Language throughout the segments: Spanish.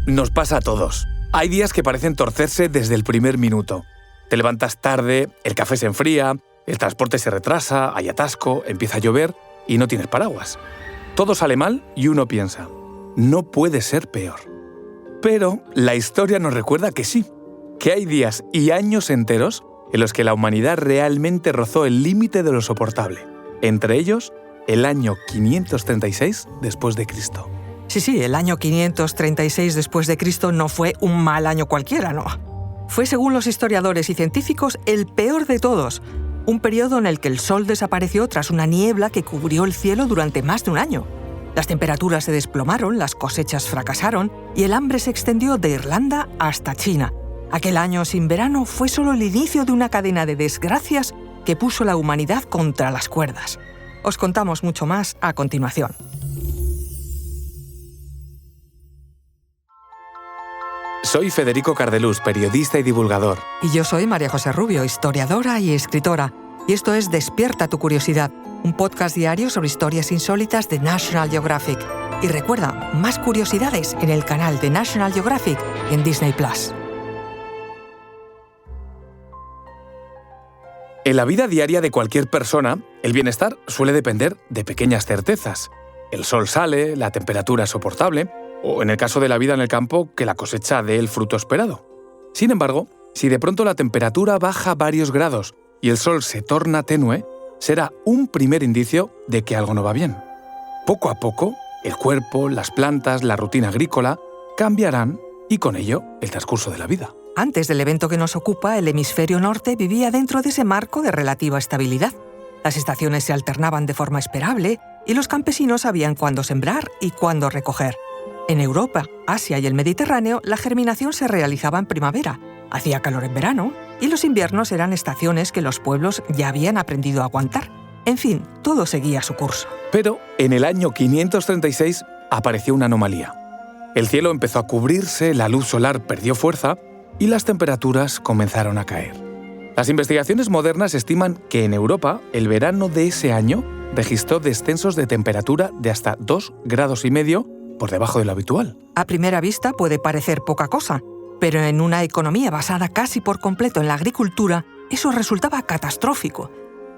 Nos pasa a todos. Hay días que parecen torcerse desde el primer minuto. Te levantas tarde, el café se enfría, el transporte se retrasa, hay atasco, empieza a llover y no tienes paraguas. Todo sale mal y uno piensa, no puede ser peor. Pero la historia nos recuerda que sí, que hay días y años enteros en los que la humanidad realmente rozó el límite de lo soportable. Entre ellos, el año 536 después de Cristo. Sí, el año 536 después de Cristo no fue un mal año cualquiera, no. Fue, según los historiadores y científicos, el peor de todos. Un periodo en el que el sol desapareció tras una niebla que cubrió el cielo durante más de un año. Las temperaturas se desplomaron, las cosechas fracasaron y el hambre se extendió de Irlanda hasta China. Aquel año sin verano fue solo el inicio de una cadena de desgracias que puso la humanidad contra las cuerdas. Os contamos mucho más a continuación. Soy Federico Cardelús, periodista y divulgador. Y yo soy María José Rubio, historiadora y escritora. Y esto es Despierta tu curiosidad, un podcast diario sobre historias insólitas de National Geographic. Y recuerda, más curiosidades en el canal de National Geographic en Disney+. En la vida diaria de cualquier persona, el bienestar suele depender de pequeñas certezas. El sol sale, la temperatura es soportable, o en el caso de la vida en el campo, que la cosecha dé el fruto esperado. Sin embargo, si de pronto la temperatura baja varios grados y el sol se torna tenue, será un primer indicio de que algo no va bien. Poco a poco, el cuerpo, las plantas, la rutina agrícola cambiarán y con ello el transcurso de la vida. Antes del evento que nos ocupa, el hemisferio norte vivía dentro de ese marco de relativa estabilidad. Las estaciones se alternaban de forma esperable y los campesinos sabían cuándo sembrar y cuándo recoger. En Europa, Asia y el Mediterráneo, la germinación se realizaba en primavera, hacía calor en verano y los inviernos eran estaciones que los pueblos ya habían aprendido a aguantar. En fin, todo seguía su curso. Pero en el año 536 apareció una anomalía. El cielo empezó a cubrirse, la luz solar perdió fuerza y las temperaturas comenzaron a caer. Las investigaciones modernas estiman que en Europa el verano de ese año registró descensos de temperatura de hasta 2,5 grados por debajo de lo habitual. A primera vista puede parecer poca cosa, pero en una economía basada casi por completo en la agricultura, eso resultaba catastrófico.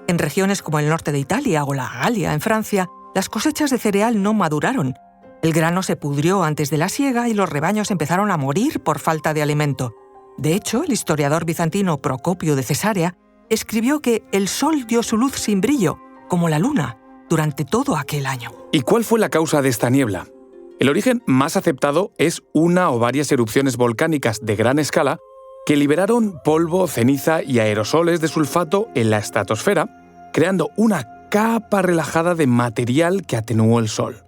En regiones como el norte de Italia o la Galia, en Francia, las cosechas de cereal no maduraron. El grano se pudrió antes de la siega y los rebaños empezaron a morir por falta de alimento. De hecho, el historiador bizantino Procopio de Cesarea escribió que el sol dio su luz sin brillo, como la luna, durante todo aquel año. ¿Y cuál fue la causa de esta niebla? El origen más aceptado es una o varias erupciones volcánicas de gran escala que liberaron polvo, ceniza y aerosoles de sulfato en la estratosfera, creando una capa relajada de material que atenuó el sol.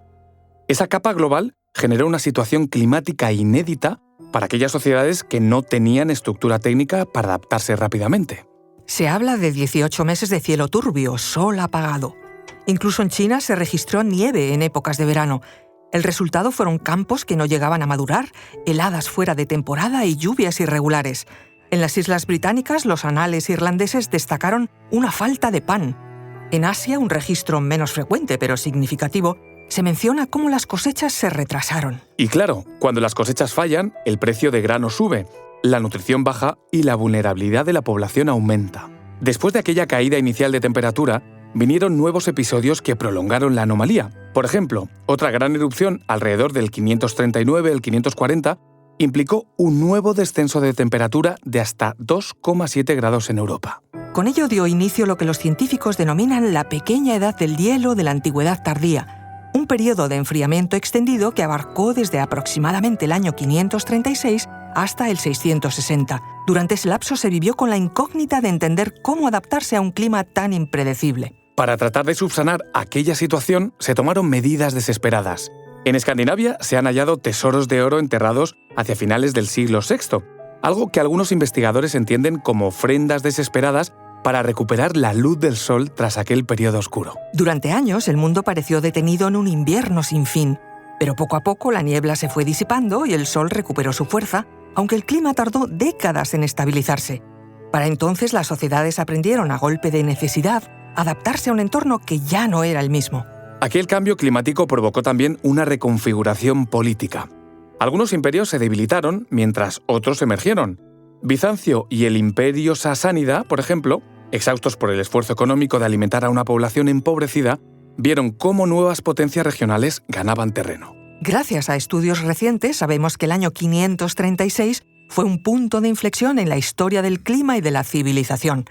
Esa capa global generó una situación climática inédita para aquellas sociedades que no tenían estructura técnica para adaptarse rápidamente. Se habla de 18 meses de cielo turbio, sol apagado. Incluso en China se registró nieve en épocas de verano. El resultado fueron campos que no llegaban a madurar, heladas fuera de temporada y lluvias irregulares. En las Islas Británicas, los anales irlandeses destacaron una falta de pan. En Asia, un registro menos frecuente pero significativo, se menciona cómo las cosechas se retrasaron. Y claro, cuando las cosechas fallan, el precio de grano sube, la nutrición baja y la vulnerabilidad de la población aumenta. Después de aquella caída inicial de temperatura, vinieron nuevos episodios que prolongaron la anomalía. Por ejemplo, otra gran erupción alrededor del 539 al 540 implicó un nuevo descenso de temperatura de hasta 2,7 grados en Europa. Con ello dio inicio lo que los científicos denominan la pequeña edad del hielo de la antigüedad tardía, un periodo de enfriamiento extendido que abarcó desde aproximadamente el año 536 hasta el 660. Durante ese lapso se vivió con la incógnita de entender cómo adaptarse a un clima tan impredecible. Para tratar de subsanar aquella situación, se tomaron medidas desesperadas. En Escandinavia se han hallado tesoros de oro enterrados hacia finales del siglo VI, algo que algunos investigadores entienden como ofrendas desesperadas para recuperar la luz del sol tras aquel periodo oscuro. Durante años, el mundo pareció detenido en un invierno sin fin, pero poco a poco la niebla se fue disipando y el sol recuperó su fuerza, aunque el clima tardó décadas en estabilizarse. Para entonces, las sociedades aprendieron a golpe de necesidad a adaptarse a un entorno que ya no era el mismo. Aquel cambio climático provocó también una reconfiguración política. Algunos imperios se debilitaron mientras otros emergieron. Bizancio y el imperio sasánida, por ejemplo, exhaustos por el esfuerzo económico de alimentar a una población empobrecida, vieron cómo nuevas potencias regionales ganaban terreno. Gracias a estudios recientes sabemos que el año 536 fue un punto de inflexión en la historia del clima y de la civilización.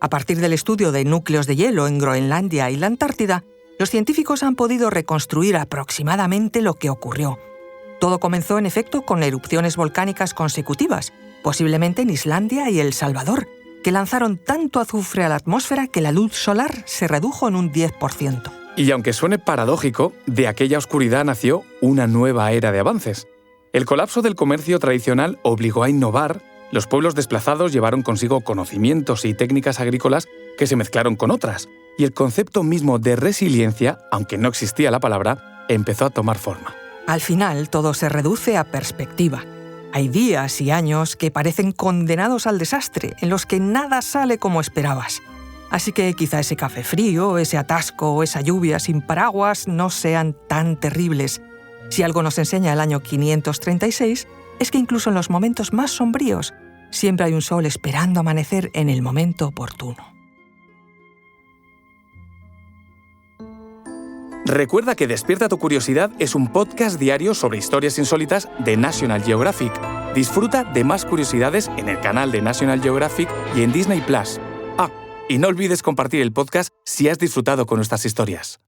A partir del estudio de núcleos de hielo en Groenlandia y la Antártida, los científicos han podido reconstruir aproximadamente lo que ocurrió. Todo comenzó, en efecto, con erupciones volcánicas consecutivas, posiblemente en Islandia y El Salvador, que lanzaron tanto azufre a la atmósfera que la luz solar se redujo en un 10%. Y aunque suene paradójico, de aquella oscuridad nació una nueva era de avances. El colapso del comercio tradicional obligó a innovar, los pueblos desplazados llevaron consigo conocimientos y técnicas agrícolas que se mezclaron con otras, y el concepto mismo de resiliencia, aunque no existía la palabra, empezó a tomar forma. Al final, todo se reduce a perspectiva. Hay días y años que parecen condenados al desastre, en los que nada sale como esperabas. Así que quizá ese café frío, ese atasco o esa lluvia sin paraguas no sean tan terribles. Si algo nos enseña el año 536, es que incluso en los momentos más sombríos, siempre hay un sol esperando amanecer en el momento oportuno. Recuerda que Despierta tu Curiosidad es un podcast diario sobre historias insólitas de National Geographic. Disfruta de más curiosidades en el canal de National Geographic y en Disney+. Y no olvides compartir el podcast si has disfrutado con nuestras historias.